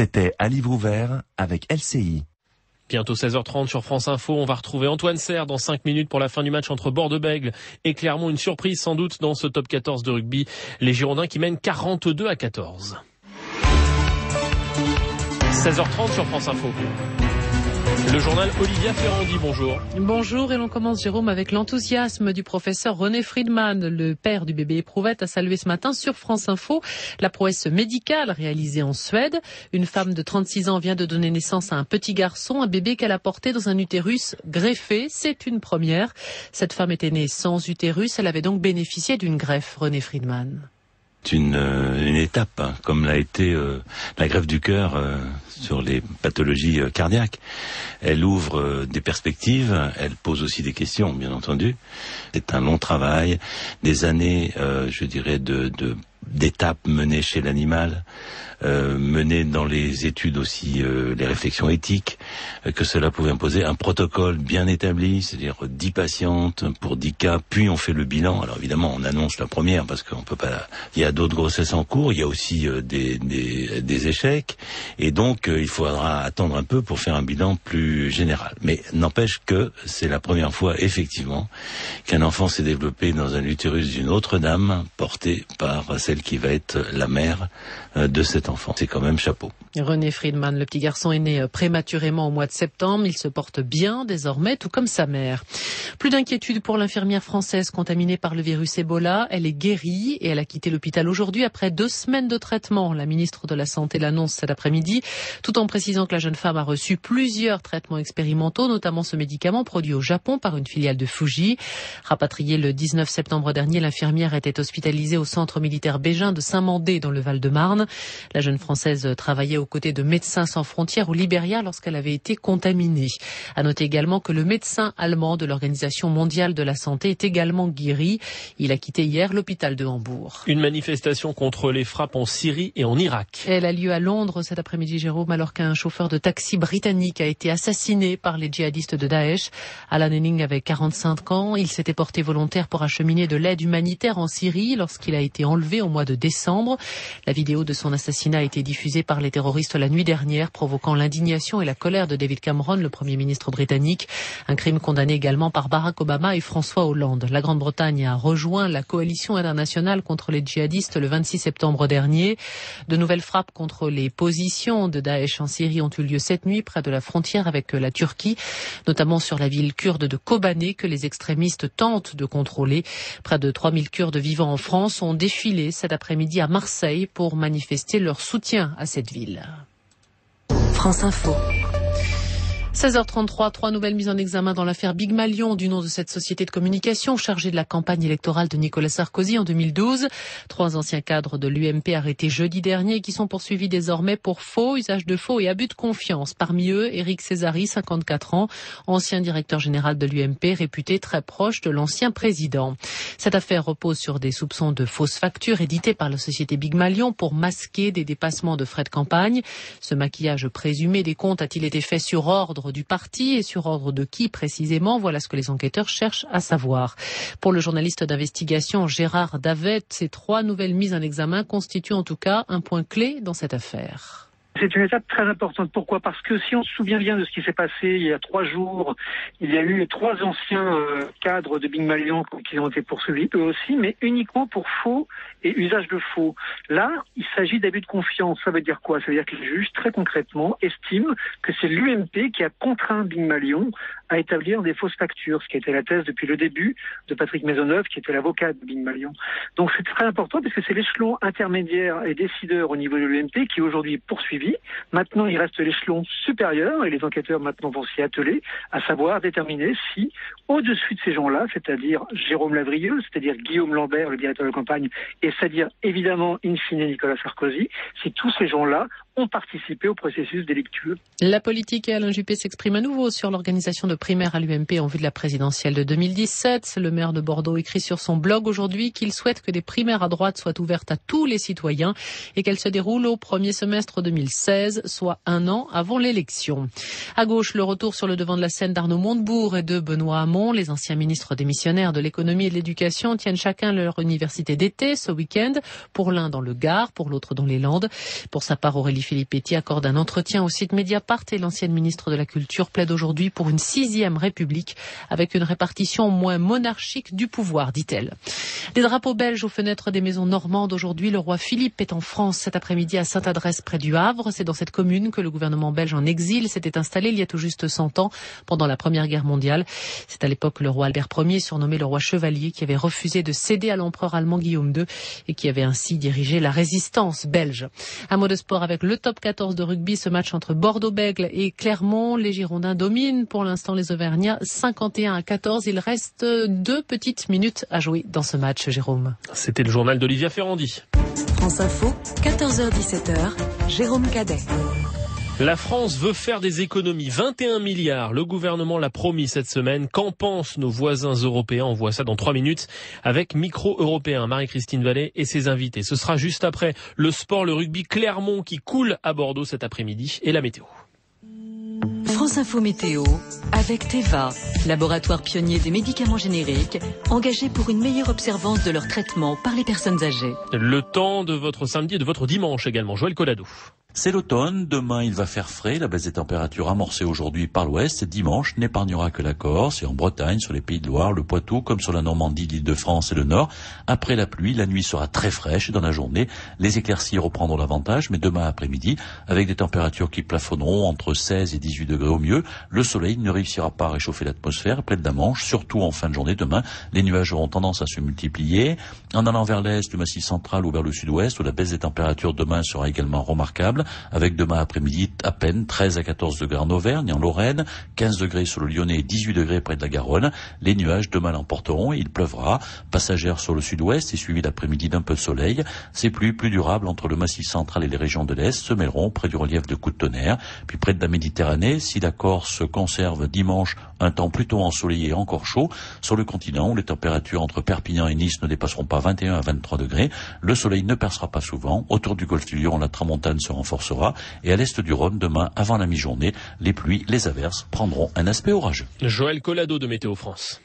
C'était à livre ouvert avec LCI. Bientôt 16h30 sur France Info, on va retrouver Antoine Serre dans 5 minutes pour la fin du match entre Bordeaux-Bègles et Clermont. Une surprise sans doute dans ce top 14 de rugby. Les Girondins qui mènent 42-14. 16h30 sur France Info. Le journal Olivia Ferrandi, bonjour. Bonjour, et l'on commence, Jérôme, avec l'enthousiasme du professeur René Friedman, le père du bébé éprouvette, a salué ce matin sur France Info la prouesse médicale réalisée en Suède. Une femme de 36 ans vient de donner naissance à un petit garçon, un bébé qu'elle a porté dans un utérus greffé. C'est une première. Cette femme était née sans utérus, elle avait donc bénéficié d'une greffe, René Friedman. C'est une étape, hein, comme l'a été la greffe du cœur sur les pathologies cardiaques. Elle ouvre des perspectives, elle pose aussi des questions, bien entendu. C'est un long travail, des années, je dirais, d'étapes menées chez l'animal, menées dans les études aussi, les réflexions éthiques que cela pouvait imposer, un protocole bien établi, c'est-à-dire 10 patientes pour 10 cas, puis on fait le bilan. Alors évidemment, on annonce la première parce qu'on peut pas. Il y a d'autres grossesses en cours, il y a aussi des échecs, et donc il faudra attendre un peu pour faire un bilan plus général. Mais n'empêche que c'est la première fois effectivement qu'un enfant s'est développé dans un utérus d'une autre dame, porté par celle qui va être la mère de cet enfant. C'est quand même chapeau. René Friedman, le petit garçon, est né prématurément au mois de septembre. Il se porte bien désormais, tout comme sa mère. Plus d'inquiétude pour l'infirmière française contaminée par le virus Ebola. Elle est guérie et elle a quitté l'hôpital aujourd'hui après 2 semaines de traitement. La ministre de la Santé l'annonce cet après-midi, tout en précisant que la jeune femme a reçu plusieurs traitements expérimentaux, notamment ce médicament produit au Japon par une filiale de Fuji. Rapatriée le 19 septembre dernier, l'infirmière était hospitalisée au centre militaire Bégin de Saint-Mandé dans le Val-de-Marne. La jeune Française travaillait aux côtés de Médecins sans frontières au Libéria lorsqu'elle avait été contaminée. À noter également que le médecin allemand de l'Organisation mondiale de la santé est également guéri. Il a quitté hier l'hôpital de Hambourg. Une manifestation contre les frappes en Syrie et en Irak. Elle a lieu à Londres cet après-midi, Jérôme, alors qu'un chauffeur de taxi britannique a été assassiné par les djihadistes de Daesh. Alan Henning avait 45 ans. Il s'était porté volontaire pour acheminer de l'aide humanitaire en Syrie lorsqu'il a été enlevé au mois de décembre. La vidéo de son assassinat a été diffusée par les terroristes la nuit dernière, provoquant l'indignation et la colère de David Cameron, le Premier ministre britannique. Un crime condamné également par Barack Obama et François Hollande. La Grande-Bretagne a rejoint la coalition internationale contre les djihadistes le 26 septembre dernier. De nouvelles frappes contre les positions de Daesh en Syrie ont eu lieu cette nuit près de la frontière avec la Turquie, notamment sur la ville kurde de Kobané que les extrémistes tentent de contrôler. Près de 3000 Kurdes vivant en France ont défilé cet après-midi à Marseille pour manifester leur soutien à cette ville. France Info. 16h33, 3 nouvelles mises en examen dans l'affaire Big Malion, du nom de cette société de communication chargée de la campagne électorale de Nicolas Sarkozy en 2012. 3 anciens cadres de l'UMP arrêtés jeudi dernier qui sont poursuivis désormais pour faux, usage de faux et abus de confiance. Parmi eux, Éric Césari, 54 ans, ancien directeur général de l'UMP, réputé très proche de l'ancien président. Cette affaire repose sur des soupçons de fausses factures éditées par la société Big Malion pour masquer des dépassements de frais de campagne. Ce maquillage présumé des comptes a-t-il été fait sur ordre du parti et sur ordre de qui précisément? Voilà ce que les enquêteurs cherchent à savoir. Pour le journaliste d'investigation Gérard Davet, ces 3 nouvelles mises en examen constituent en tout cas un point clé dans cette affaire. C'est une étape très importante. Pourquoi ? Parce que si on se souvient bien de ce qui s'est passé il y a 3 jours, il y a eu 3 anciens cadres de Big Malion qui ont été poursuivis, eux aussi, mais uniquement pour faux et usage de faux. Là, il s'agit d'abus de confiance. Ça veut dire quoi ? Ça veut dire que le juge, très concrètement, estime que c'est l'UMP qui a contraint Big Malion à établir des fausses factures, ce qui était la thèse depuis le début de Patrick Maisonneuve, qui était l'avocat de Big Malion. Donc c'est très important parce que c'est l'échelon intermédiaire et décideur au niveau de l'UMP qui est aujourd'hui poursuivi. Maintenant, il reste l'échelon supérieur et les enquêteurs maintenant vont s'y atteler, à savoir déterminer si, au-dessus de ces gens-là, c'est-à-dire Jérôme Lavrieux, c'est-à-dire Guillaume Lambert, le directeur de campagne, et c'est-à-dire évidemment, in fine, Nicolas Sarkozy, si tous ces gens-là ont participé au processus délictueux. La politique et Alain Juppé s'expriment à nouveau sur l'organisation de primaires à l'UMP en vue de la présidentielle de 2017. Le maire de Bordeaux écrit sur son blog aujourd'hui qu'il souhaite que les primaires à droite soient ouvertes à tous les citoyens et qu'elles se déroulent au premier semestre 2016, soit 1 an avant l'élection. À gauche, le retour sur le devant de la scène d'Arnaud Montebourg et de Benoît Hamon. Les anciens ministres démissionnaires de l'économie et de l'éducation tiennent chacun leur université d'été ce week-end, pour l'un dans le Gard, pour l'autre dans les Landes. Pour sa part, Aurélien Aurélie Filippetti accorde un entretien au site Mediapart et l'ancienne ministre de la Culture plaide aujourd'hui pour une 6e République avec une répartition moins monarchique du pouvoir, dit-elle. Des drapeaux belges aux fenêtres des maisons normandes aujourd'hui. Le roi Philippe est en France cet après-midi à Sainte-Adresse près du Havre. C'est dans cette commune que le gouvernement belge en exil s'était installé il y a tout juste 100 ans pendant la Première Guerre mondiale. C'est à l'époque le roi Albert Ier, surnommé le roi chevalier, qui avait refusé de céder à l'empereur allemand Guillaume II et qui avait ainsi dirigé la résistance belge. Un mot de sport avec le top 14 de rugby, ce match entre Bordeaux-Bègles et Clermont. Les Girondins dominent pour l'instant les Auvergnats 51-14. Il reste 2 petites minutes à jouer dans ce match, Jérôme. C'était le journal d'Olivia Ferrandi. France Info, 14h-17h, Jérôme Cadet. La France veut faire des économies, 21 milliards. Le gouvernement l'a promis cette semaine. Qu'en pensent nos voisins européens? On voit ça dans 3 minutes avec Micro Européen, Marie-Christine Vallée et ses invités. Ce sera juste après le sport, le rugby, Clermont qui coule à Bordeaux cet après-midi et la météo. France Info Météo, avec Teva, laboratoire pionnier des médicaments génériques, engagé pour une meilleure observance de leur traitement par les personnes âgées. Le temps de votre samedi et de votre dimanche également. Joël Collado. C'est l'automne, demain il va faire frais, la baisse des températures amorcée aujourd'hui par l'ouest, dimanche n'épargnera que la Corse et en Bretagne, sur les Pays de Loire, le Poitou, comme sur la Normandie, l'Île-de-France et le Nord. Après la pluie, la nuit sera très fraîche et dans la journée, les éclaircies reprendront l'avantage, mais demain après-midi, avec des températures qui plafonneront entre 16 et 18 degrés au mieux, le soleil ne réussira pas à réchauffer l'atmosphère, pleine de la Manche, surtout en fin de journée demain, les nuages auront tendance à se multiplier. En allant vers l'est, du Massif central ou vers le sud-ouest, où la baisse des températures demain sera également remarquable, avec demain après-midi à peine 13 à 14 degrés en Auvergne et en Lorraine, 15 degrés sur le Lyonnais et 18 degrés près de la Garonne. Les nuages demain l'emporteront et il pleuvra. Passagère sur le sud-ouest et suivi l'après-midi d'un peu de soleil. Ces pluies plus durables entre le Massif central et les régions de l'Est se mêleront près du relief de coups de tonnerre. Puis près de la Méditerranée, si la Corse conserve dimanche un temps plutôt ensoleillé et encore chaud, sur le continent où les températures entre Perpignan et Nice ne dépasseront pas 21 à 23 degrés, le soleil ne percera pas souvent. Autour du golfe du Lion, la tramontane se renforcera et à l'est du Rhône, demain, avant la mi-journée, les pluies, les averses prendront un aspect orageux. Joël Collado de Météo France.